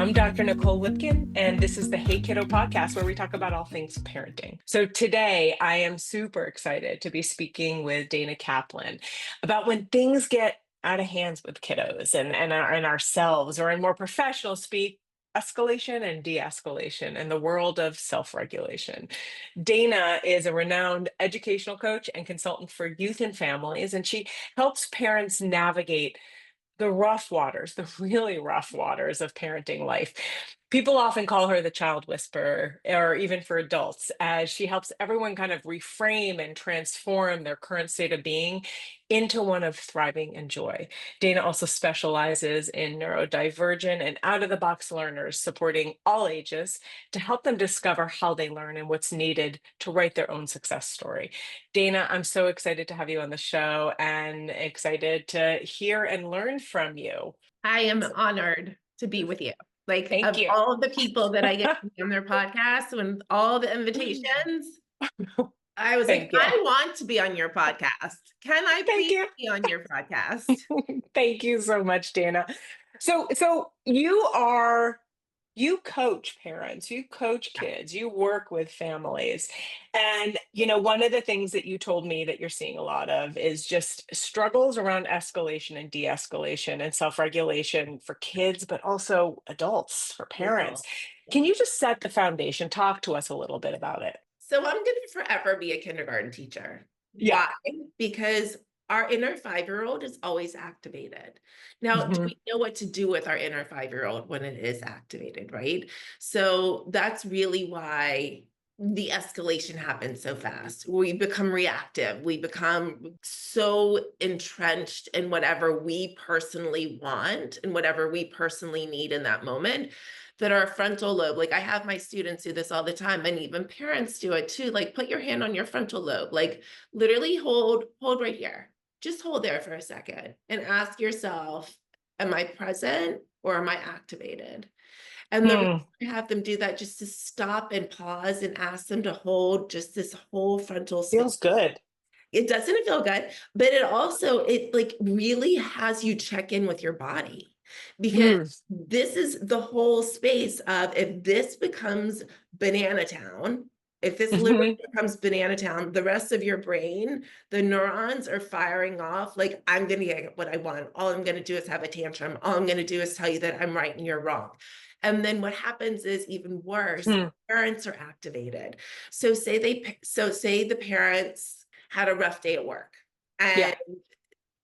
I'm Dr. Nicole Lipkin, and this is the Hey Kiddo podcast where we talk about all things parenting. So today I am super excited to be speaking with Dana Kaplan about when things get out of hands with kiddos and ourselves, or in more professional speak, escalation and de-escalation in the world of self-regulation. Dana is a renowned educational coach and consultant for youth and families, and she helps parents navigate the rough waters, the really rough waters of parenting life. People often call her the child whisperer, or even for adults, as she helps everyone kind of reframe and transform their current state of being into one of thriving and joy. Dana also specializes in neurodivergent and out of the box learners, supporting all ages to help them discover how they learn and what's needed to write their own success story. Dana, I'm so excited to have you on the show and excited to hear and learn from you. I am honored to be with you. Like, Thank of you. all of the people that I get to be on their podcast and all the invitations, I was like, Thank you. I want to be on your podcast. Can I Thank please you. be on your podcast? Thank you so much, Dana. So you coach parents, you coach kids, you work with families. And one of the things that you told me that you're seeing a lot of is just struggles around escalation and de-escalation and self-regulation for kids, but also adults, for parents. Adult. Can you just set the foundation? Talk to us a little bit about it. So I'm going to forever be a kindergarten teacher. Yeah. Why? Because our inner 5-year-old is always activated. Now, do Mhm. we know what to do with our inner 5-year-old when it is activated, right? So that's really why the escalation happens so fast. We become reactive. We become so entrenched in whatever we personally want and whatever we personally need in that moment, that our frontal lobe, like I have my students do this all the time, and even parents do it too. Like, put your hand on your frontal lobe, like literally hold right here. Just hold there for a second and ask yourself, am I present or am I activated? And the reason Mm, I have them do that, just to stop and pause and ask them to hold just this whole frontal space. feels good. It doesn't feel good, but it like really has you check in with your body, because Mm. this is the whole space of, if this becomes banana town, if this literally Mhm. becomes banana town, the rest of your brain, the neurons are firing off like, I'm going to get what I want. All I'm going to do is have a tantrum. All I'm going to do is tell you that I'm right and you're wrong. And then what happens is even worse. Mm. Parents are activated. Say the parents had a rough day at work, Yeah. and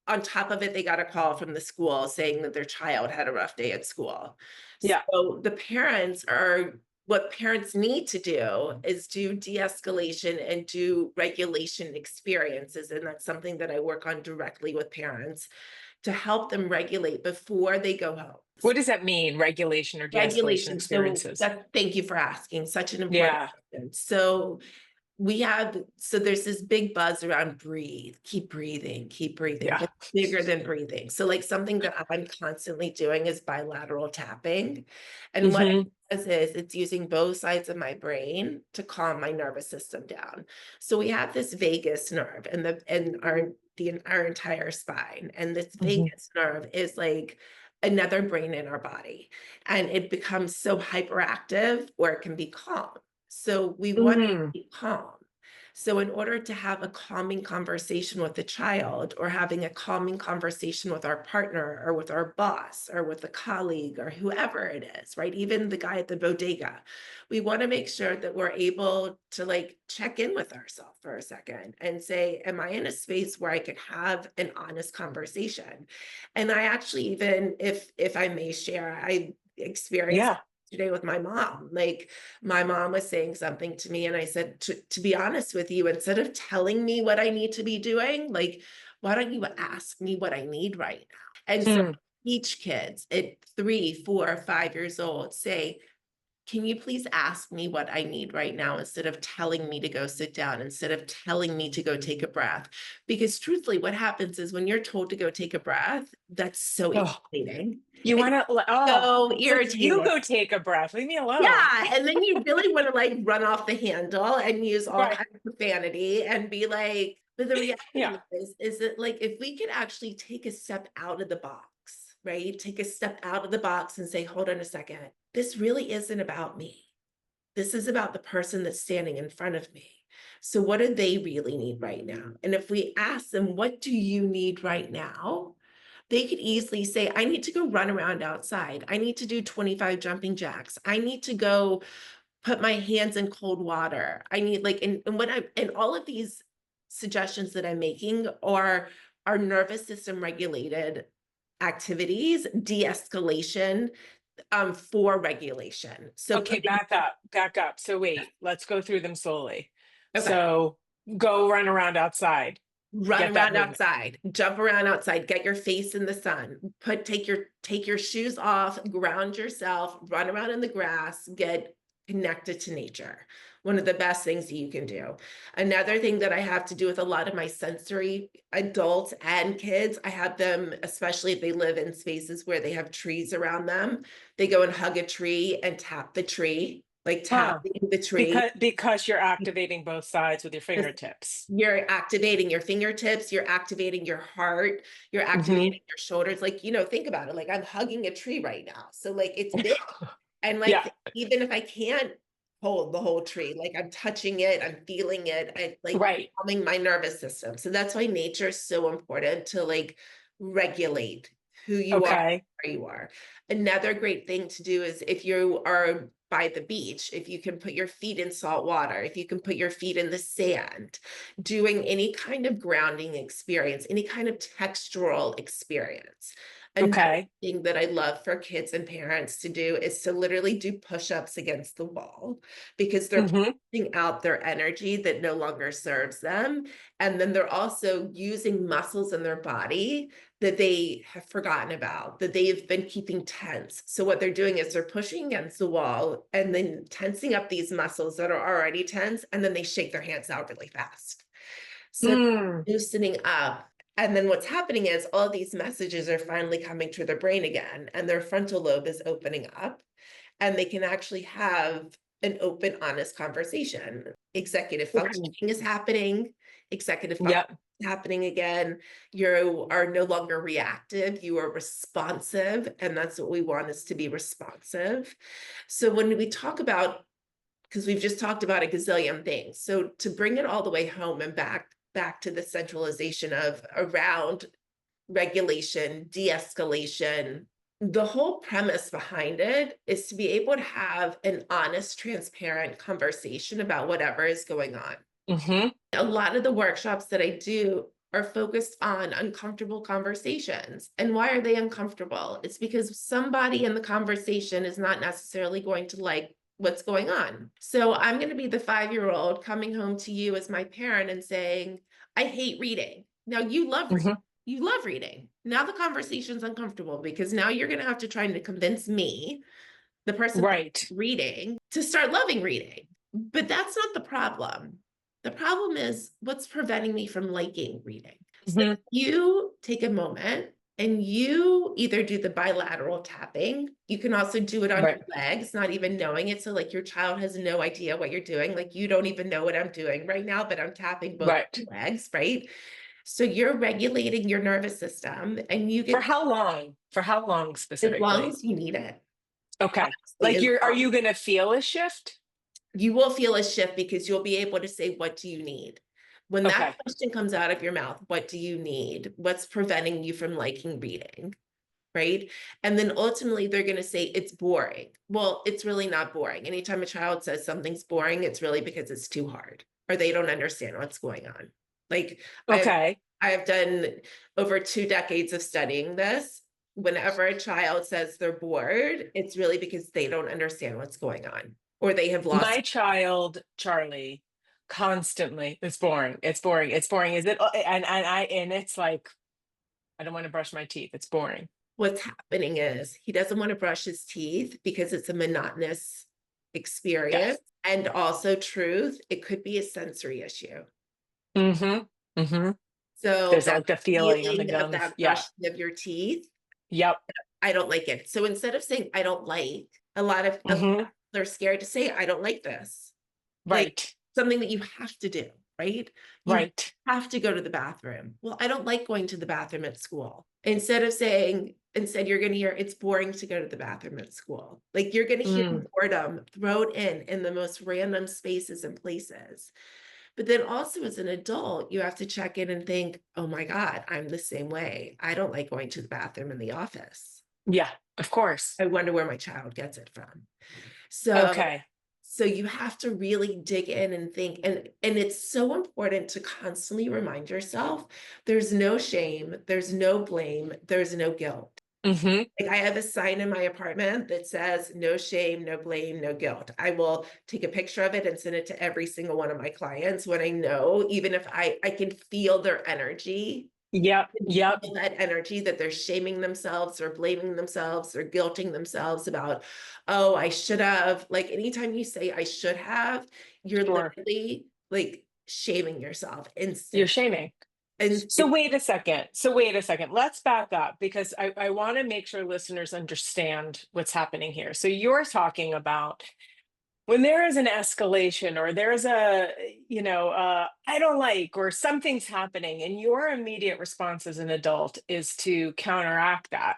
on top of it, they got a call from the school saying that their child had a rough day at school. Yeah. So what parents need to do is do de-escalation and do regulation experiences. And that's something that I work on directly with parents to help them regulate before they go home. What does that mean? Regulation or de-escalation Regulation. experiences? Thank you for asking. Such an important Yeah. question. There's this big buzz around breathe, keep breathing, Yeah. but bigger than breathing. So like something that I'm constantly doing is bilateral tapping. And what Hmm. it does is it's using both sides of my brain to calm my nervous system down. So we have this vagus nerve and our entire spine. And this Hmm. vagus nerve is like another brain in our body. And it becomes so hyperactive, or it can be calm. So we want to Mm. be calm. So in order to have a calming conversation with the child, or having a calming conversation with our partner or with our boss or with a colleague or whoever it is, right? Even the guy at the bodega, we want to make sure that we're able to like check in with ourselves for a second and say, am I in a space where I could have an honest conversation? And I actually, even if I may share, I experienced Yeah. today with my mom. Like, my mom was saying something to me, and I said, to be honest with you, instead of telling me what I need to be doing, like, why don't you ask me what I need right now? And so Mm. each kids at 3, 4, 5 years old say, can you please ask me what I need right now, instead of telling me to go sit down, instead of telling me to go take a breath? Because truthfully, what happens is when you're told to go take a breath, that's so Oh, irritating. you It's want to? Oh, so it's like you irritating. go take a breath. Leave me alone. Yeah, and then you really want to like run off the handle and use all Right. kinds of profanity and be like, but the Yeah. reality is that like, if we could actually take a step out of the box right? Take a step out of the box and say, hold on a second. This really isn't about me. This is about the person that's standing in front of me. So what do they really need right now? And if we ask them, what do you need right now? They could easily say, I need to go run around outside. I need to do 25 jumping jacks. I need to go put my hands in cold water. I need like, and what I, and all of these suggestions that I'm making are nervous system regulated activities, de-escalation, for regulation. So Okay, back up. So wait, let's go through them slowly. okay. So go run around outside, Run get that around movement. outside, jump around outside, get your face in the sun, take your shoes off, ground yourself, run around in the grass, get connected to nature. One of the best things that you can do. Another thing that I have to do with a lot of my sensory adults and kids, I have them, especially if they live in spaces where they have trees around them, they go and hug a tree and tap the tree, like Huh. tapping the tree. Because you're activating both sides with your fingertips. You're activating your fingertips, you're activating your heart, you're Hmm. activating your shoulders. Like, think about it. Like I'm hugging a tree right now. So like it's big. And Yeah. like, even if I can't hold the whole tree, like I'm touching it, I'm feeling it, I like Right. calming my nervous system. So that's why nature is so important to like regulate who you are, Okay. where you are. Another great thing to do is if you are by the beach, if you can put your feet in salt water, if you can put your feet in the sand, doing any kind of grounding experience, any kind of textural experience. Another Okay. thing that I love for kids and parents to do is to literally do push-ups against the wall because they're Hmm. pushing out their energy that no longer serves them. And then they're also using muscles in their body that they have forgotten about, that they've been keeping tense. So what they're doing is they're pushing against the wall and then tensing up these muscles that are already tense, and then they shake their hands out really fast. So Mm. loosening up. And then what's happening is all these messages are finally coming to their brain again, and their frontal lobe is opening up, and they can actually have an open, honest conversation. Executive Okay. functioning is happening, executive function Yep. is happening again. You are no longer reactive, you are responsive, and that's what we want is to be responsive. So when we talk about, because we've just talked about a gazillion things. So to bring it all the way home and back to the centralization of around regulation, de-escalation, the whole premise behind it is to be able to have an honest, transparent conversation about whatever is going on. Hmm. A lot of the workshops that I do are focused on uncomfortable conversations. And why are they uncomfortable? It's because somebody in the conversation is not necessarily going to like what's going on. So I'm going to be the 5-year-old coming home to you as my parent and saying, I hate reading. Now you love reading. Hmm. You love reading. Now the conversation's uncomfortable because now you're going to have to try to convince me, the person Right. reading, to start loving reading. But that's not the problem. The problem is what's preventing me from liking reading. So Hmm. you take a moment and you either do the bilateral tapping. You can also do it on your Right. legs, not even knowing it. So like your child has no idea what you're doing. Like you don't even know what I'm doing right now, but I'm tapping both Right. legs, right? So you're regulating your nervous system and you For get how long? For how long as long specifically? as you need it. Okay. Honestly, Like as are long you going to feel a shift? you will feel a shift because you'll be able to say, what do you need? When that Okay. question comes out of your mouth, what do you need? What's preventing you from liking reading? Right. And then ultimately they're going to say it's boring. Well, it's really not boring. Anytime a child says something's boring, it's really because it's too hard or they don't understand what's going on. Like Okay. I've done over 2 decades of studying this. Whenever a child says they're bored, it's really because they don't understand what's going on or they have lost. My child, Charlie, constantly, it's boring. It's boring. It's boring. Is it? And it's like, I don't want to brush my teeth. It's boring. What's happening is he doesn't want to brush his teeth because it's a monotonous experience. Yes. And also truth, it could be a sensory issue. Mm-hmm. Mm-hmm. So There's that like the feeling on the feeling of gums. that Yeah. brushing of your teeth, Yep. I don't like it. So instead of saying I don't like, a lot of Mm-hmm. they're scared to say I don't like this. Like Right. something that you have to do, right? You Right. have to go to the bathroom. Well, I don't like going to the bathroom at school. Instead you're going to hear it's boring to go to the bathroom at school. Like you're going to hear Mm, boredom thrown in the most random spaces and places. But then also as an adult, you have to check in and think, oh my God, I'm the same way. I don't like going to the bathroom in the office. yeah, of course. I wonder where my child gets it from. So Okay. so you have to really dig in and think, and it's so important to constantly remind yourself there's no shame, there's no blame, there's no guilt. Hmm. Like I have a sign in my apartment that says no shame, no blame, no guilt. I will take a picture of it and send it to every single one of my clients when I know, even if I can feel their energy, Yep. Yep. feel that energy that they're shaming themselves or blaming themselves or guilting themselves about, oh, I should have. Like anytime you say I should have, you're Sure. literally like shaming yourself You're instant. shaming. And So wait a second. So wait a second. Let's back up because I want to make sure listeners understand what's happening here. So you're talking about when there is an escalation or there's I don't like or something's happening, and your immediate response as an adult is to counteract that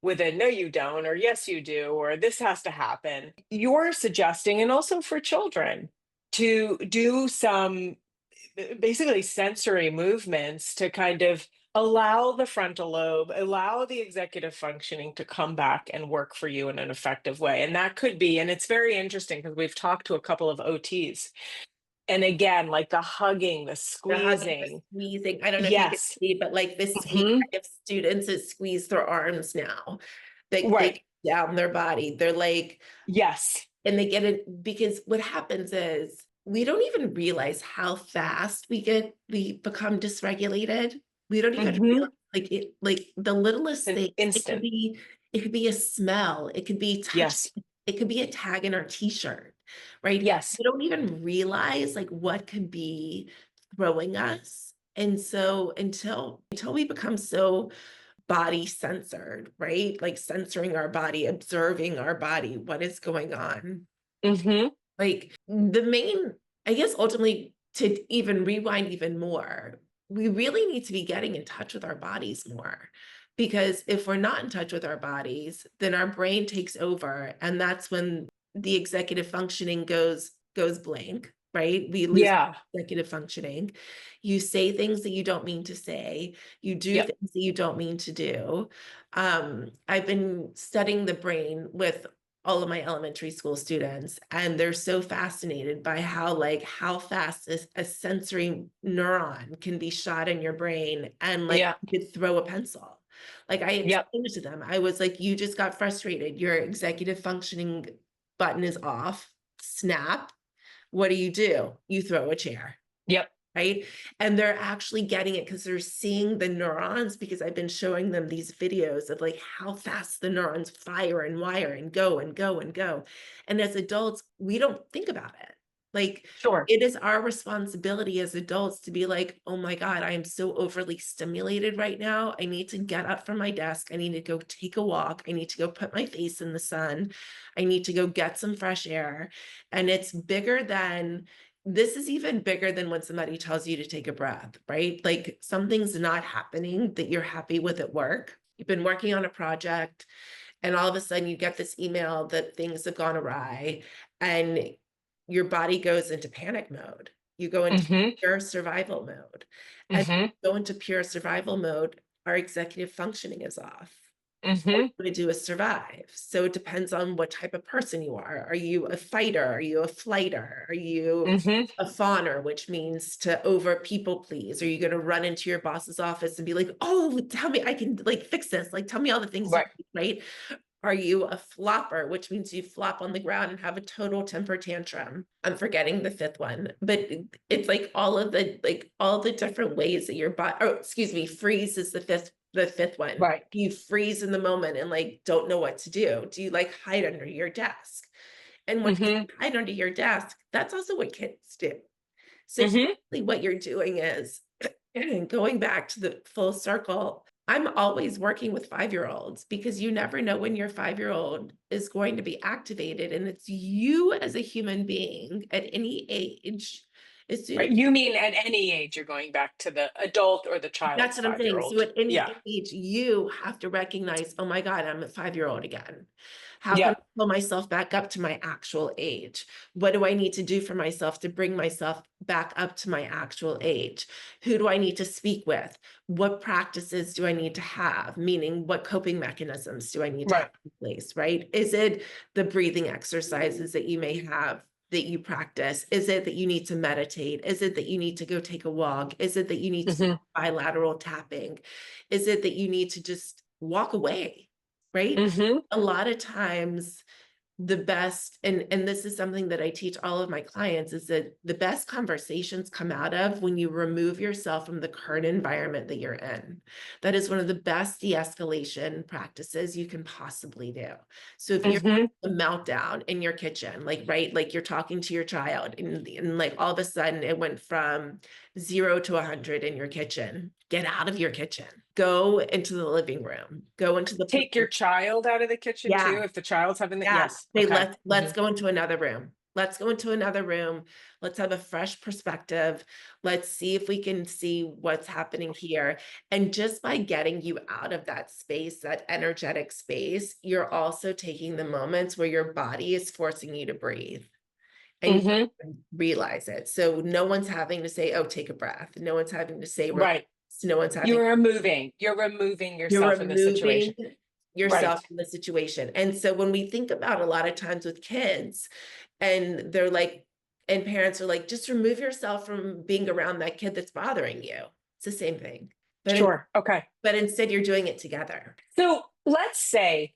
with a no, you don't, or yes, you do, or this has to happen. You're suggesting, and also for children, to do some basically sensory movements to kind of allow the frontal lobe, allow the executive functioning to come back and work for you in an effective way. And that could be, and it's very interesting because we've talked to a couple of OTs. And again, like the hugging, the the hugging, the squeezing. squeezing. I don't know if you can Yes. see, but like this squeeze, Hmm. I have students that squeeze their arms now. They Right. down their body. They're like, Yes. and they get it because what happens is we don't even realize how fast we become dysregulated. We don't even Hmm. realize like the littlest An things. instant. It could be a smell, it could be touch, Yes. it could be a tag in our t-shirt, right? Yes. We don't even realize like what could be throwing us. And so until we become so body censored, right? Like censoring our body, observing our body, what is going on. Hmm. Like the main, I guess ultimately to even rewind even more, we really need to be getting in touch with our bodies more. Because if we're not in touch with our bodies, then our brain takes over. And that's when the executive functioning goes blank, right? We lose Yeah. executive functioning. You say things that you don't mean to say, you do Yep. things that you don't mean to do. I've been studying the brain with all of my elementary school students, and they're so fascinated by how fast a sensory neuron can be shot in your brain, and like Yeah. you could throw a pencil. Like I Yep. explained it to them, I was like, you just got frustrated, your executive functioning button is off, snap. What do? You throw a chair, Yep. right? And they're actually getting it because they're seeing the neurons, because I've been showing them these videos of like how fast the neurons fire and wire and go and go and go. And as adults, we don't think about it. Like Sure. it is our responsibility as adults to be like, oh my God, I am so overly stimulated right now. I need to get up from my desk. I need to go take a walk. I need to go put my face in the sun. I need to go get some fresh air. And it's bigger than this is even bigger than when somebody tells you to take a breath, right? Like something's not happening that you're happy with at work. You've been working on a project, and all of a sudden you get this email that things have gone awry, and your body goes into panic mode. You go into Hmm. pure survival mode. And Hmm. go into pure survival mode, our executive functioning is off. All Hmm. you want to do is survive. So it depends on what type of person you are. Are you a fighter? Are you a flighter? Are you Hmm. a fawner, which means to over people please? Are you going to run into your boss's office and be like, oh, tell me I can like fix this? Like, tell me all the things you Right. do, right? Are you a flopper, which means you flop on the ground and have a total temper tantrum? I'm forgetting the fifth one, but it's like all the different ways that your body, oh, excuse me, freeze is the fifth one. Right. You freeze in the moment and like don't know what to do. Do you like hide under your desk? And when you Hmm. hide under your desk, that's also what kids do. So Hmm. basically what you're doing is going back to the full circle. I'm always working with 5-year-olds because you never know when your 5-year-old is going to be activated. And it's you as a human being at any age As soon Right. You mean at any age you're going back to the adult or the That's child's what I'm saying. So 5-year-old? at any Yeah. age, you have to recognize, oh my God, I'm a 5-year-old again. How can Yeah. I pull myself back up to my actual age? What do I need to do for myself to bring myself back up to my actual age? Who do I need to speak with? What practices do I need to have? Meaning, what coping mechanisms do I need to have Right. in place, right? Is it the breathing exercises that you may have that you practice? Is it that you need to meditate? Is it that you need to go take a walk? Is it that you need to do Hmm. bilateral tapping? Is it that you need to just walk away, right? Hmm. A lot of times the best, and this is something that I teach all of my clients, is that the best conversations come out of when you remove yourself from the current environment that you're in. That is one of the best de-escalation practices you can possibly do. So if you're Hmm. a meltdown in your kitchen, like, right, like you're talking to your child and like all of a sudden it went from 0 to 100 in your kitchen, get out of your kitchen, go into the living room, go into the Take your child out of the kitchen yeah. too if the child's having the, Yeah, yes. say, Okay. let's go into another room. Let's go into another room. Let's have a fresh perspective. Let's see if we can see what's happening here. And just by getting you out of that space, that energetic space, you're also taking the moments where your body is forcing you to breathe and you Hmm. don't even realize it. So no one's having to say, oh, take a breath. No one's having to say, relax. Right. No one's having, You're removing you're yourself in this removing situation. yourself Right. from the situation. And so when we think about a lot of times with kids, and they're like, and parents are like, just remove yourself from being around that kid that's bothering you. It's the same thing. Sure. Okay. But instead you're doing it together. So let's say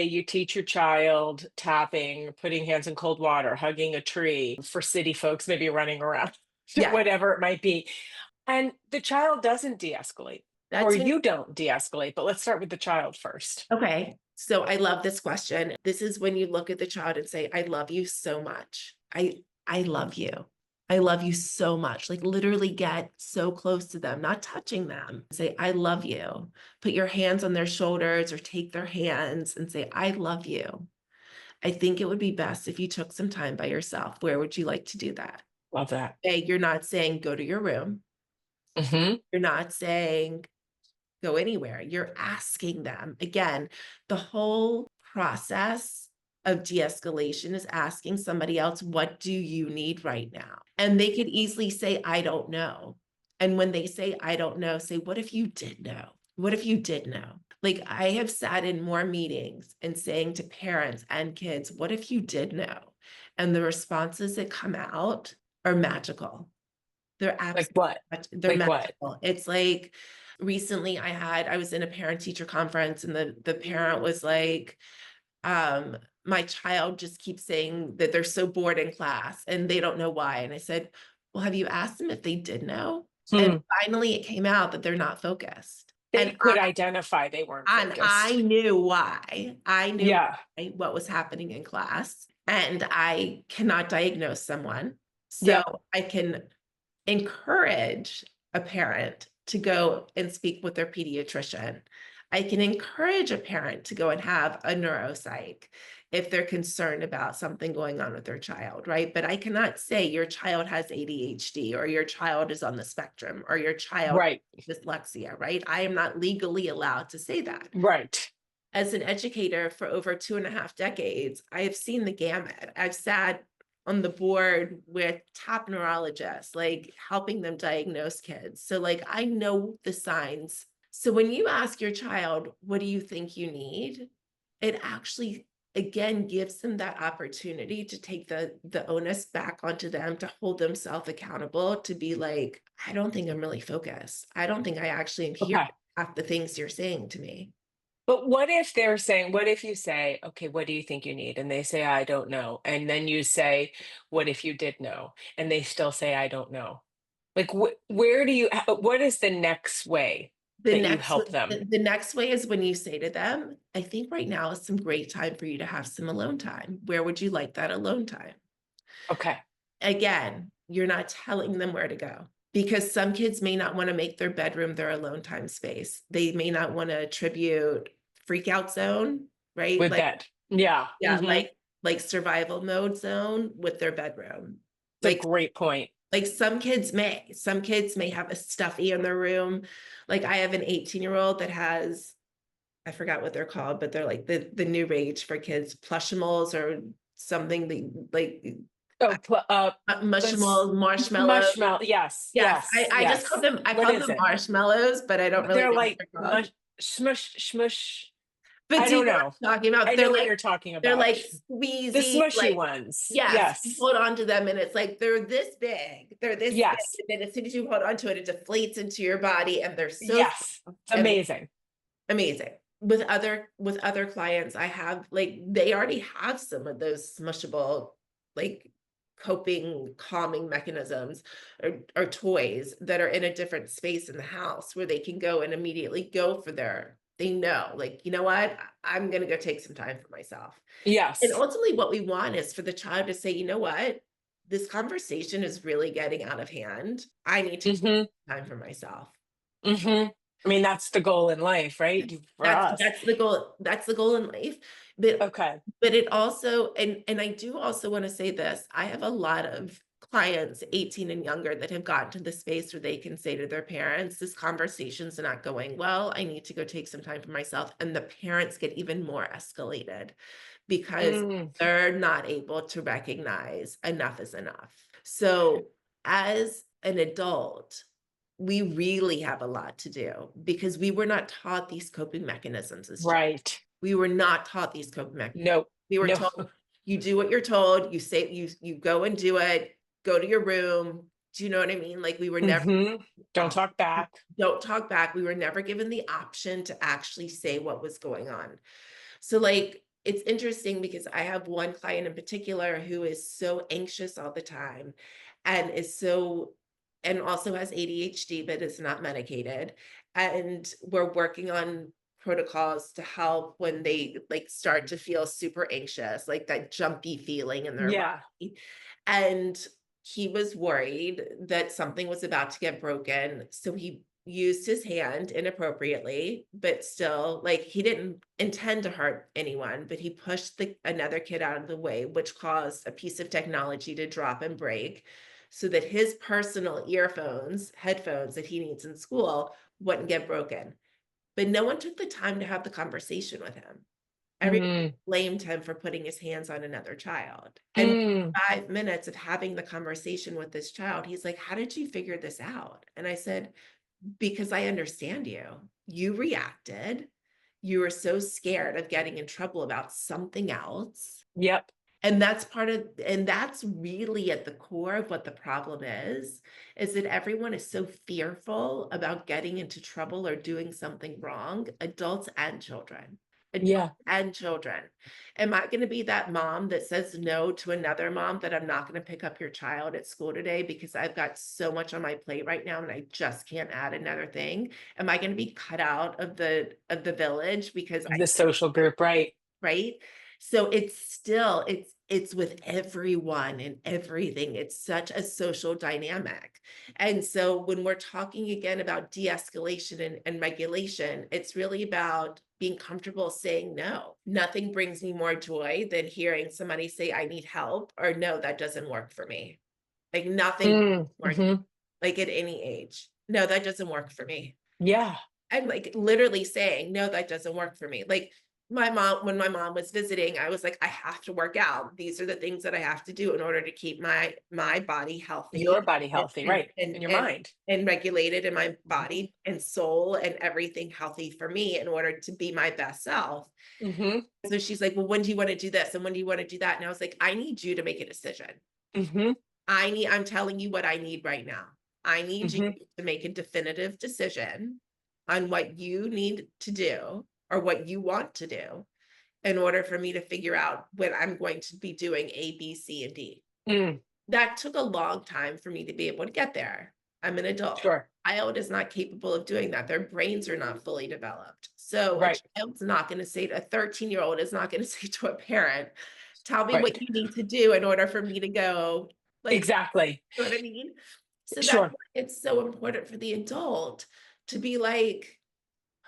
you teach your child tapping, putting hands in cold water, hugging a tree for city folks, maybe running around, Yeah. whatever it might be. And the child doesn't de-escalate, or That's when, you don't de-escalate, but let's start with the child first. okay. So I love this question. This is when you look at the child and say, I love you so much. I love you. I love you so much. Like literally get so close to them, not touching them. Say, I love you. Put your hands on their shoulders or take their hands and say, I love you. I think it would be best if you took some time by yourself. Where would you like to do that? Love that. Okay, you're not saying go to your room. Hmm. You're not saying go anywhere. You're asking them. Again, the whole process of de-escalation is asking somebody else, what do you need right now? And they could easily say, I don't know. And when they say, I don't know, say, what if you did know? What if you did know? Like I have sat in more meetings and saying to parents and kids, what if you did know? And the responses that come out are magical. They're Like absolutely, what? they're Like what? magical. It's like recently I was in a parent teacher conference and the parent was like, my child just keeps saying that they're so bored in class and they don't know why. And I said, well, have you asked them if they did know? And Hmm. finally it came out that they're not focused. They could identify they weren't And I focused. knew why. I knew Yeah. why, what was happening in class. And I cannot diagnose someone. So Yep. I can encourage a parent to go and speak with their pediatrician. I can encourage a parent to go and have a neuropsych if they're concerned about something going on with their child, right? But I cannot say your child has ADHD or your child is on the spectrum or your child Right. has dyslexia, right? I am not legally allowed to say that. Right. As an educator for over 2.5 decades, I have seen the gamut. I've sat on the board with top neurologists, like helping them diagnose kids. So like I know the signs. So when you ask your child, what do you think you need? It actually again gives them that opportunity to take the onus back onto them to hold themselves accountable to be like, I don't think I'm really focused. I don't think I actually am hearing Okay. half the things you're saying to me. But what if they're saying, what if you say, okay, what do you think you need? And they say, I don't know. And then you say, what if you did know? And they still say, I don't know. Like, where do you, what is the next way The that you next help them? the next way is when you say to them, I think right now is some great time for you to have some alone time. Where would you like that alone time? Okay. Again, you're not telling them where to go because some kids may not want to make their bedroom their alone time space. They may not want to attribute freak out zone, right? With Like, that. Yeah. yeah, Hmm. like survival mode zone with their bedroom. It's a Like great point. Like some kids may have a stuffy in their room. Like I have an 18-year-old that has, I forgot what they're called, but they're like the new rage for kids, plushimals or something, like Oh, let's mushimals, marshmallows. marshmallow. Yes, Yes, yes, I just call yes. them, I What call is them it? marshmallows, but I don't really They're know what like they're called. smush, smush. But I do you don't know know. what I'm talking I about? know what you're talking They're about. like The squeezy, smushy like, ones. yes, you Yes. hold on to them and it's like they're this big. They're this big. Yes. And then as soon as you hold on to it, it deflates into your body and they're so Yes. soft It's and amazing. amazing. With other clients, I have like they already have some of those smushable like coping calming mechanisms or toys that are in a different space in the house where they can go and immediately go for they know, like, you know what, I'm gonna go take some time for myself. And Yes. ultimately what we want is for the child to say, you know what, this conversation is really getting out of hand. I need to take Hmm. time for myself. Hmm. I mean, that's the goal in life, right? For That's us. that's the goal. That's the goal in life. But Okay. but it also, and I do also want to say this. I have a lot of clients 18 and younger that have gotten to the space where they can say to their parents, this conversation's not going well. I need to go take some time for myself. And the parents get even more escalated because Mm, they're not able to recognize enough is enough. So as an adult, we really have a lot to do because we were not taught these coping mechanisms as children. right. We were not taught these coping mechanisms. No. We were No. told you do what you're told, you say you go and do it, go to your room. Do you know what I mean? Like we were never Hmm. Don't op- talk back. don't talk back. We were never given the option to actually say what was going on. So like it's interesting because I have one client in particular who is so anxious all the time and is so and also has ADHD but is not medicated. And we're working on protocols to help when they like start to feel super anxious, like that jumpy feeling in their Yeah. body. And he was worried that something was about to get broken. So he used his hand inappropriately, but still, like he didn't intend to hurt anyone, but he pushed another kid out of the way, which caused a piece of technology to drop and break so that his personal headphones that he needs in school wouldn't get broken. But no one took the time to have the conversation with him. Everybody Mm, blamed him for putting his hands on another child. And mm. 5 minutes of having the conversation with this child, he's like, how did you figure this out? And I said, because I understand you. You reacted. You were so scared of getting in trouble about something else. Yep. And that's really at the core of what the problem is that everyone is so fearful about getting into trouble or doing something wrong, adults and children. Adults Yeah. and children. Am I going to be that mom that says no to another mom that I'm not going to pick up your child at school today because I've got so much on my plate right now and I just can't add another thing? Am I going to be cut out of the village because Of the social group, right? right? So it's with everyone and everything. It's such a social dynamic. And so when we're talking again about de-escalation and regulation, it's really about being comfortable saying no. Nothing brings me more joy than hearing somebody say, I need help, or no, that doesn't work for me. Like nothing Mm, more, hmm. like at any age. No, that doesn't work for me. Yeah. I'm like literally saying, no, that doesn't work for me. Like when my mom was visiting, I was like, I have to work out. These are the things that I have to do in order to keep my body Your healthy body and healthy, and right? and In your and, mind. and regulated in my Hmm. body and soul and everything healthy for me in order to be my best self. Hmm. So she's like, well, when do you want to do this? And when do you want to do that? And I was like, I need you to make a decision. Hmm. I'm telling you what I need right now. I need you Hmm. to make a definitive decision on what you need to do or what you want to do in order for me to figure out when I'm going to be doing A, B, C, and D. Mm, That took a long time for me to be able to get there. I'm an adult. sure. Child is not capable of doing that. Their brains are not fully developed. So a Right. child's not going to say, a 13-year-old is not going to say to a parent, tell me what Right. you need to do in order for me to go, like, Exactly. you know what I mean? So that's Sure. why it's so important for the adult to be like,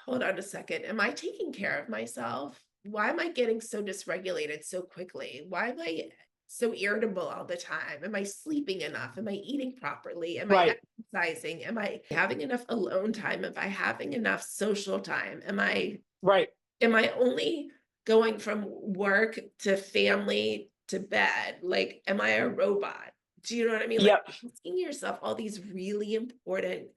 hold on a second, am I taking care of myself? Why am I getting so dysregulated so quickly? Why am I so irritable all the time? Am I sleeping enough? Am I eating properly? Am I Right. exercising? Am I having enough alone time? Am I having enough social time? Right. Am I only going from work to family to bed? Like, am I a robot? Do you know what I mean? Like, Yep. asking yourself all these really important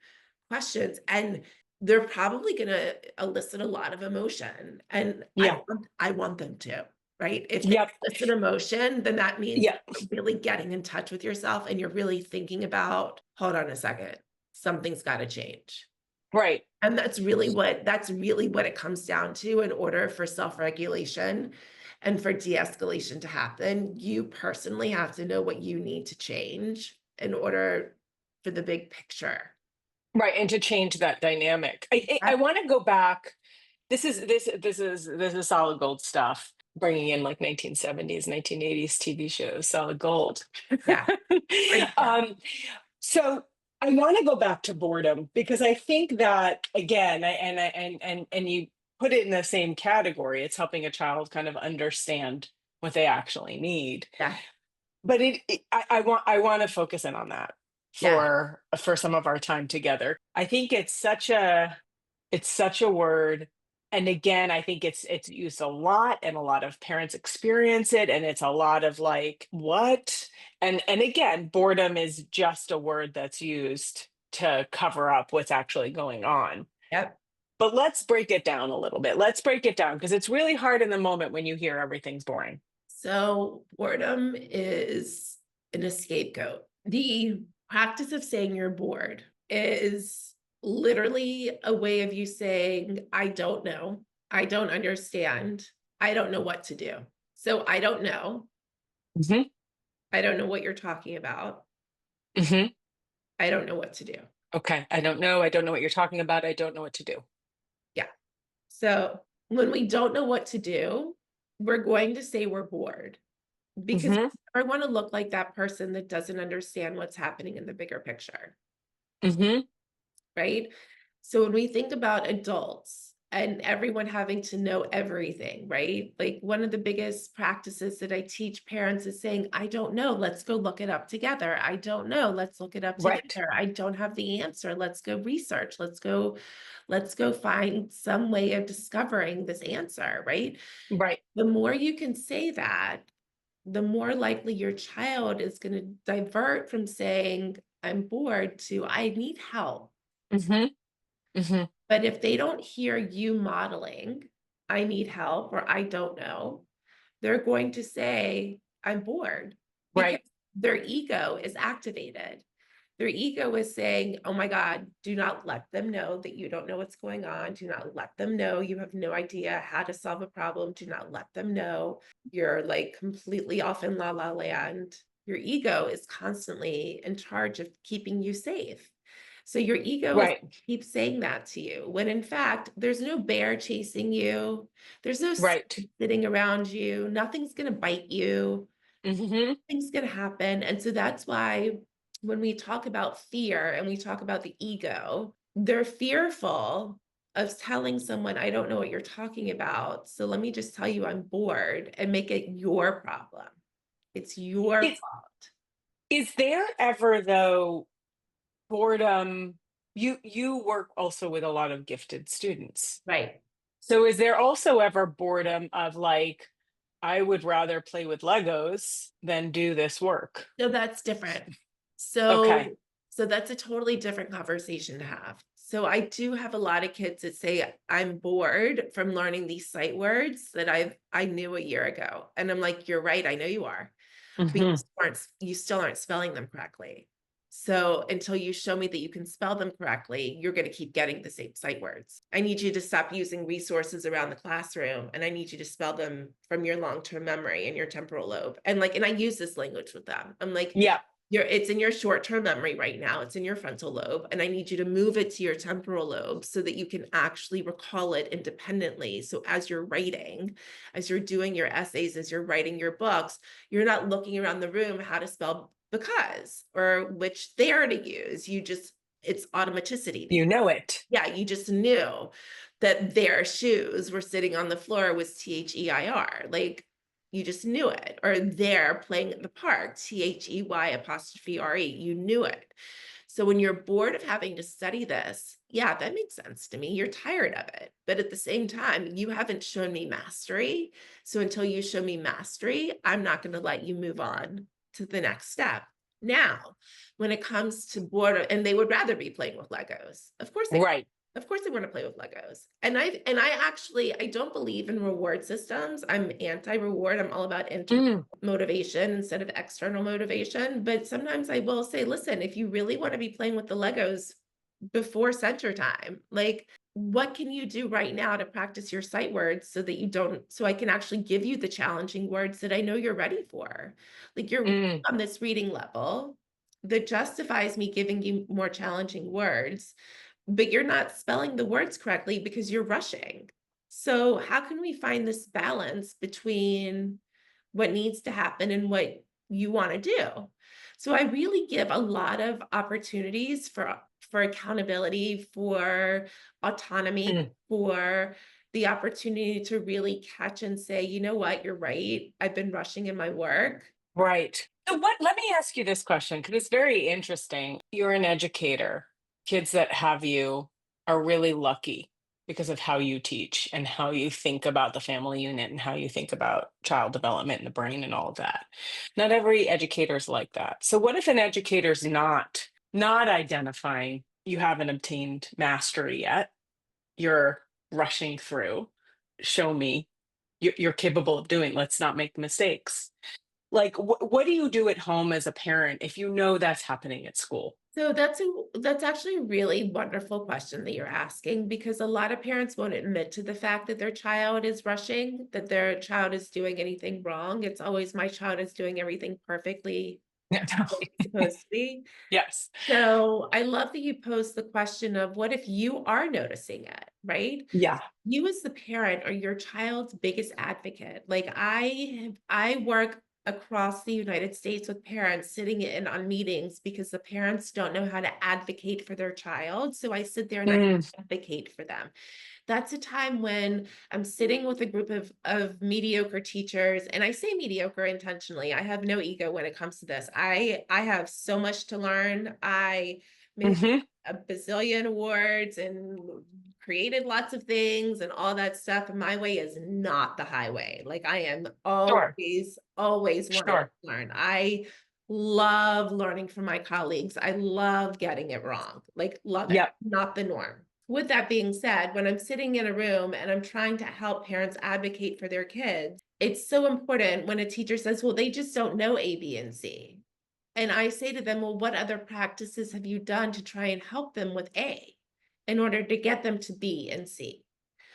questions, and they're probably gonna elicit a lot of emotion, and Yeah. I want them to, right? If they Yep. elicit emotion, then that means Yep. you're really getting in touch with yourself, and you're really thinking about, "Hold on a second, something's gotta change." Right. And that's really what it comes down to in order for self-regulation and for de-escalation to happen. You personally have to know what you need to change in order for the big picture. Right. And to change that dynamic. I want to go back. This is solid gold stuff. Bringing in like 1970s, 1980s TV shows, solid gold. Yeah, great stuff. um, so I want to go back to boredom because I think that again, and you put it in the same category. It's helping a child kind of understand what they actually need. Yeah, But I want to focus in on that yeah, for some of our time together. I think it's such a word, and again, I think it's used a lot, and a lot of parents experience it, and it's a lot of like, "What?" And again, boredom is just a word that's used to cover up what's actually going on. yep. But let's break it down a little bit. Let's break it down because it's really hard in the moment when you hear everything's boring. So boredom is an scapegoat. The practice of saying you're bored is literally a way of you saying, I don't know, I don't understand, I don't know what to do. So I don't know. Mhm, I don't know what you're talking about. mhm. I don't know what to do. Okay, I don't know. I don't know what you're talking about. I don't know what to do. Yeah. So when we don't know what to do, we're going to say we're bored because Mhm, I want to look like that person that doesn't understand what's happening in the bigger picture. mhm. Right? So when we think about adults and everyone having to know everything, right? Like one of the biggest practices that I teach parents is saying, I don't know, let's go look it up together. I don't know, let's look it up Right, together. I don't have the answer. Let's go research. Let's go find some way of discovering this answer, right? right. The more you can say that, the more likely your child is going to divert from saying, I'm bored to I need help. Mhm, mhm. But if they don't hear you modeling, I need help or I don't know, they're going to say, I'm bored because Right. their ego is activated. Their ego is saying, oh my God, do not let them know that you don't know what's going on. Do not let them know you have no idea how to solve a problem. Do not let them know you're like completely off in la la land. Your ego is constantly in charge of keeping you safe. So your ego is Right. keep saying that to you when in fact there's no bear chasing you, there's no Right. snake sitting around you, nothing's going to bite you, Mhm. things going to happen. And so that's why when we talk about fear and we talk about the ego, they're fearful of telling someone, I don't know what you're talking about. So let me just tell you I'm bored and make it your problem. It's your Is fault. is there ever though boredom? You work also with a lot of gifted students. Right. So is there also ever boredom of like, I would rather play with Legos than do this work? So that's different. Okay. So that's a totally different conversation to have. So I do have a lot of kids that say I'm bored from learning these sight words that I knew a year ago. And I'm like, you're right, I know you are, but Mhm. you still aren't spelling them correctly. So until you show me that you can spell them correctly, you're going to keep getting the same sight words. I need you to stop using resources around the classroom and I need you to spell them from your long-term memory and your temporal lobe. And I use this language with them. I'm like, Yeah. it's in your short-term memory right now. It's in your frontal lobe. And I need you to move it to your temporal lobe so that you can actually recall it independently. So as you're writing, as you're doing your essays, as you're writing your books, you're not looking around the room how to spell because or which there to use. It's automaticity. You know it. Yeah, you just knew that their shoes were sitting on the floor was THEIR. Like You just knew it. Or they're playing at the park, THEY''re, you knew it. So when you're bored of having to study this, yeah, that makes sense to me. You're tired of it. But at the same time, you haven't shown me mastery. So until you show me mastery, I'm not going to let you move on to the next step. Now, when it comes to boredom, and they would rather be playing with Legos. Right. Of course they want to play with Legos. And I don't believe in reward systems. I'm anti-reward. I'm all about internal Mm, motivation instead of external motivation. But sometimes I will say, listen, if you really want to be playing with the Legos before center time, like what can you do right now to practice your sight words so that you don't, so I can actually give you the challenging words that I know you're ready for. Like you're mm, on this reading level that justifies me giving you more challenging words, but you're not spelling the words correctly because you're rushing. So how can we find this balance between what needs to happen and what you want to do? So I really give a lot of opportunities for accountability, for autonomy, mm. for the opportunity to really catch and say, you know what, you're right. I've been rushing in my work. Right. So what let me ask you this question because it's very interesting. You're an educator. Kids that have you are really lucky because of how you teach and how you think about the family unit and how you think about child development in the brain and all of that. Not every educator is like that. So what if an educator's not identifying you haven't obtained mastery yet? You're rushing through. Show me you're capable of doing. Let's not make mistakes. Like, what do you do at home as a parent if you know that's happening at school? So that's actually a really wonderful question that you're asking, because a lot of parents won't admit to the fact that their child is rushing, that their child is doing anything wrong. It's always my child is doing everything perfectly Yeah, like totally. it's supposed to be. Yes. So I love that you posed the question of what if you are noticing it, right? Yeah. You as the parent are your child's biggest advocate. Like I work across the United States with parents sitting in on meetings because the parents don't know how to advocate for their child. So I sit there and I Mm, advocate for them. That's a time when I'm sitting with a group of mediocre teachers, and I say mediocre intentionally. I have no ego when it comes to this. I have so much to learn. I maybe mhm. a bazillion awards and created lots of things and all that stuff. And my way is not the highway. Like I am Sure. always wanting to Sure. learn. I love learning from my colleagues. I love getting it wrong. Like love it, Yep. not the norm. With that being said, when I'm sitting in a room and I'm trying to help parents advocate for their kids, it's so important when a teacher says, well, they just don't know A, B, and C. And I say to them, well, what other practices have you done to try and help them with A in order to get them to B and C?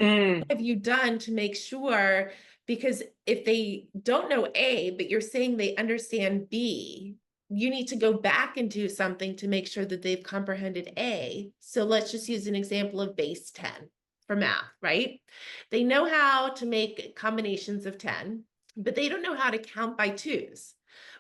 Mm, Have you done to make sure? Because if they don't know A, but you're saying they understand B, you need to go back and do something to make sure that they've comprehended A. So let's just use an example of base 10 for math, right? They know how to make combinations of 10, but they don't know how to count by twos.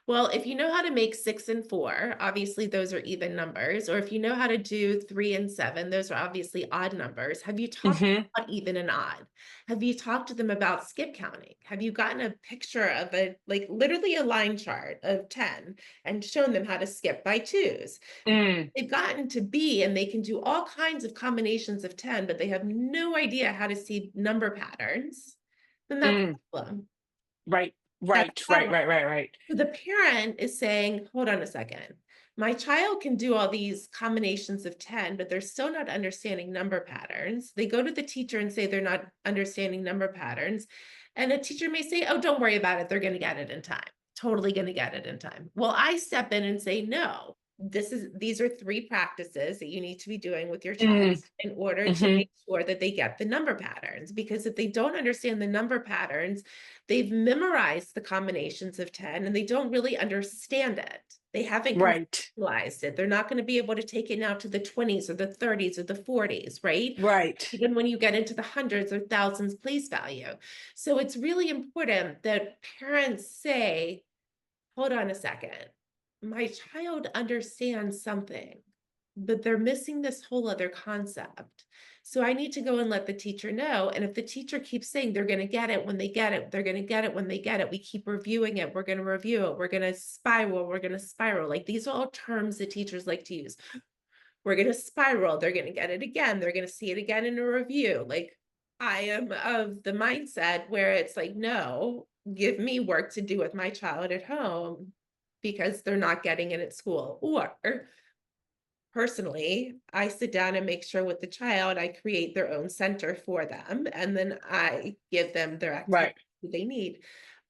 Well, if you know how to make 6 and 4, obviously those are even numbers. Or if you know how to do 3 and 7, those are obviously odd numbers. Have you taught mhm. about even and odd? Have you talked to them about skip counting? Have you gotten a picture of like literally a line chart of 10 and shown them how to skip by twos? Mm, They've gotten to B and they can do all kinds of combinations of 10, but they have no idea how to see number patterns. Then that's mm. a problem. Right. That's Right. a Right. problem. Right. Right. Right. So the parent is saying, hold on a second. My child can do all these combinations of 10, but they're still not understanding number patterns. They go to the teacher and say they're not understanding number patterns. And the teacher may say, oh, don't worry about it. They're going to get it in time. Totally going to get it in time. Well, I step in and say, no, these are 3 practices that you need to be doing with your child Mm, in order to mhm. make sure that they get the number patterns. Because if they don't understand the number patterns, they've memorized the combinations of 10 and they don't really understand it. They haven't Right. conceptualized it. They're not going to be able to take it now to the 20s or the 30s or the 40s, right? Right. Even when you get into the hundreds or thousands place value. So it's really important that parents say, hold on a second. My child understands something. but they're missing this whole other concept. So I need to go and let the teacher know. And if the teacher keeps saying they're going to get it when they get it, they're going to get it when they get it, we keep reviewing it. We're going to review it. We're going to spiral. We're going to spiral. Like these are all terms that teachers like to use. We're going to spiral. They're going to get it again. They're going to see it again in a review. Like I am of the mindset where it's like, no, give me work to do with my child at home because they're not getting it at school. Or personally, I sit down and make sure with the child, I create their own center for them, and then I give them their activity Right. they need.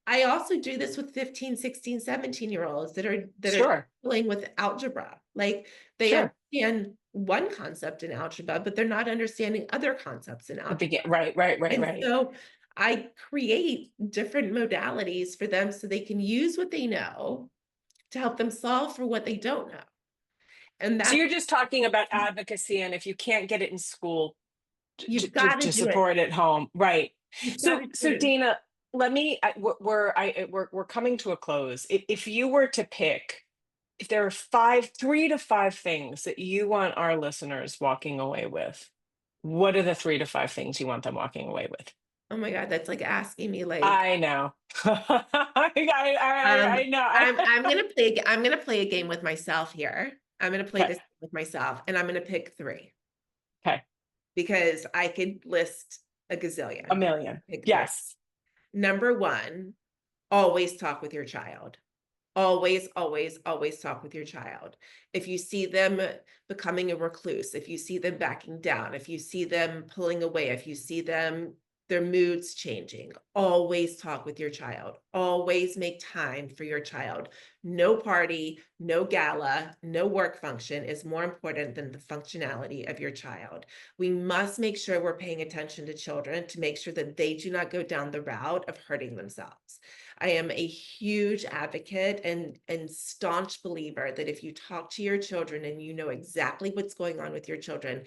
I also do this with 15, 16, 17-year-olds that are Sure. dealing with algebra. Like they Sure. understand one concept in algebra, but they're not understanding other concepts in The algebra. begin. Right. Right. Right. And Right. so I create different modalities for them so they can use what they know to help them solve for what they don't know. And So that's you're just talking about advocacy, and if you can't get it in school, you've got to to do it. support at home, right? You've got So to do so it. Dana, let me. We're coming to a close. If you were to pick, if there are 3 to 5 things that you want our listeners walking away with, what are the 3 to 5 things you want them walking away with? Oh my God, that's like asking me like, I know. I know. I'm gonna play a game with myself here. I'm gonna play Okay. this with myself, and I'm gonna pick three Okay. because I could list a A gazillion. million. Pick three. Yes. Number one, always talk with your child. Always, always, always talk with your child. If you see them becoming a recluse, if you see them backing down, if you see them pulling away, if you see them, their moods changing, always talk with your child. Always make time for your child. No party, no gala, no work function is more important than the functionality of your child. We must make sure we're paying attention to children to make sure that they do not go down the route of hurting themselves. I am a huge advocate and staunch believer that if you talk to your children and you know exactly what's going on with your children,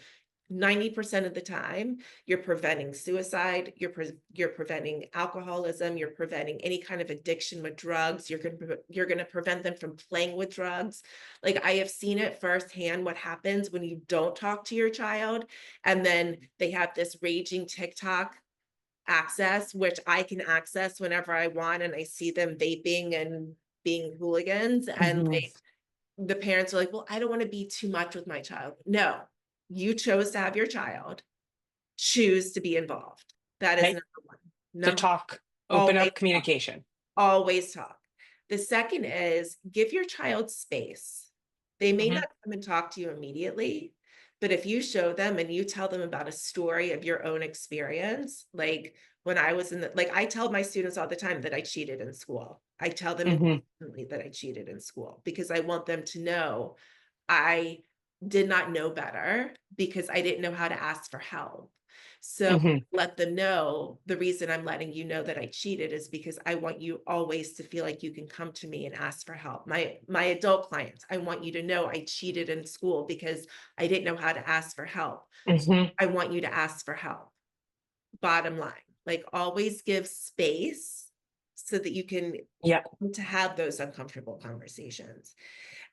90% of the time, you're preventing suicide, you're preventing alcoholism, you're preventing any kind of addiction with drugs, you're going to prevent them from playing with drugs. Like I have seen it firsthand what happens when you don't talk to your child and then they have this raging TikTok access, which I can access whenever I want, and I see them vaping and being hooligans, and Mhm. like the parents are like, well, I don't want to be too much with my child. No, you chose to have your child, choose to be involved. That is Okay. number one. So Number talk, open always up talk, communication. always talk. The second is give your child space. They may Mhm. not come and talk to you immediately, but if you show them and you tell them about a story of your own experience, like when I was like I tell my students all the time that I cheated in school. I tell them Mhm. incessantly that I cheated in school because I want them to know I did not know better because I didn't know how to ask for help. So Mhm. let them know the reason I'm letting you know that I cheated is because I want you always to feel like you can come to me and ask for help. My adult clients, I want you to know I cheated in school because I didn't know how to ask for help. Mhm. I want you to ask for help. Bottom line, like always give space so that you can Yep. to have those uncomfortable conversations.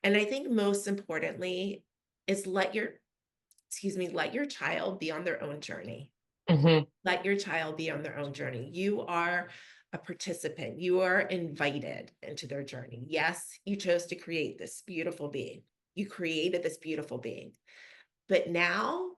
And I think most importantly is let your child be on their own journey. Mhm. Let your child be on their own journey. You are a participant. You are invited into their journey. Yes, you chose to create this beautiful being. You created this beautiful being. But now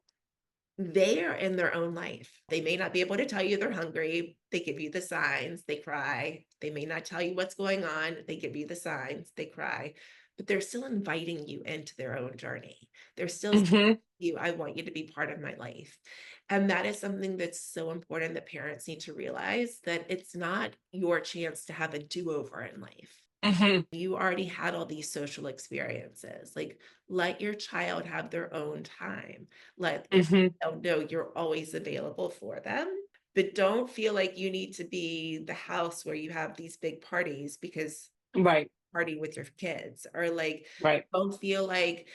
they are in their own life. They may not be able to tell you they're hungry. They give you the signs, they cry. They may not tell you what's going on. They give you the signs, they cry. But they're still inviting you into their own journey. They're still saying Mhm. to you, I want you to be part of my life. And that is something that's so important that parents need to realize that it's not your chance to have a do-over in life. Mhm. You already had all these social experiences. Like, let your child have their own time. Let your Mhm. child know you're always available for them. But don't feel like you need to be the house where you have these big parties because Right. party with your kids, or like Right. don't feel like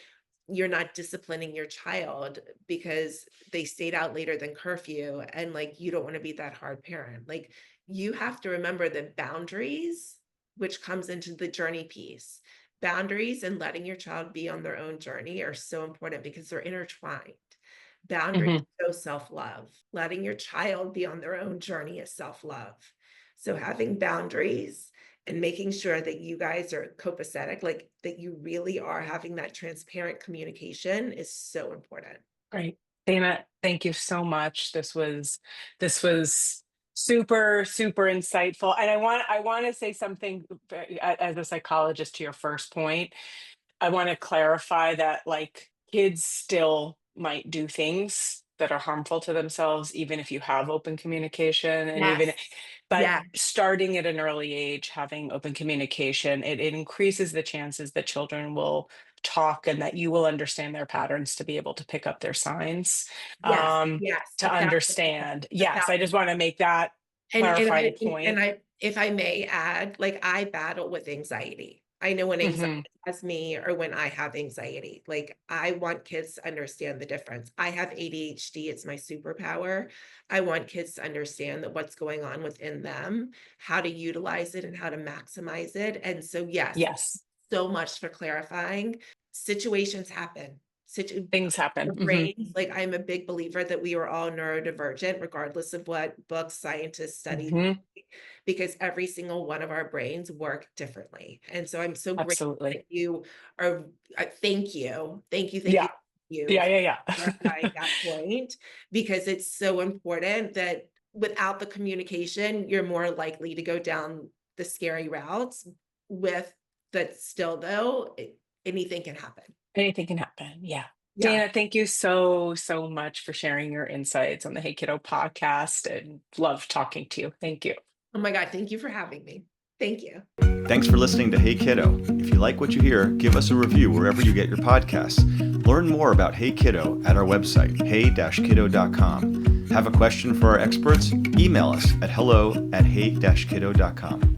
you're not disciplining your child because they stayed out later than curfew and like you don't want to be that hard parent. Like you have to remember that boundaries, which comes into the journey piece, boundaries and letting your child be on their own journey are so important because they're intertwined. Boundaries Mhm. show self-love. Letting your child be on their own journey is self-love. So having boundaries and making sure that you guys are copacetic, like that you really are having that transparent communication is so important. Great. Dana, thank you so much. This was super, super insightful. And I want to say something as a psychologist to your first point. I want to clarify that like kids still might do things that are harmful to themselves, even if you have open communication and even, Yes. but Yeah. starting at an early age, having open communication, it increases the chances that children will talk and that you will understand their patterns to be able to pick up their signs, Yes. um, Yes. to 1,000%. understand. A Yes, I thousand. just want to make that clarifying point. If I may add, like I battle with anxiety. I know when anxiety Hmm. has me or when I have anxiety. Like I want kids to understand the difference. I have ADHD, it's my superpower. I want kids to understand that what's going on within them, how to utilize it and how to maximize it. And so yes, Yes, so much for clarifying. Situations happen. things happen. Our brains, like I'm a big believer that we are all neurodivergent, regardless of what books, scientists, studies, Hmm. because every single one of our brains work differently. And so I'm so grateful Absolutely. that you are, thank you, Yeah. thank you Yeah. for Yeah. clarifying Yeah. that point, because it's so important that without the communication, you're more likely to go down the scary routes with that still though, anything can happen. Anything can happen. Yeah. Yeah. Dana, thank you so, so much for sharing your insights on the Hey Kiddo podcast and love talking to you. Thank you. Oh my God, thank you for having me. Thank you. Thanks for listening to Hey Kiddo. If you like what you hear, give us a review wherever you get your podcasts. Learn more about Hey Kiddo at our website, hey-kiddo.com. Have a question for our experts? Email us at hello@hey-kiddo.com.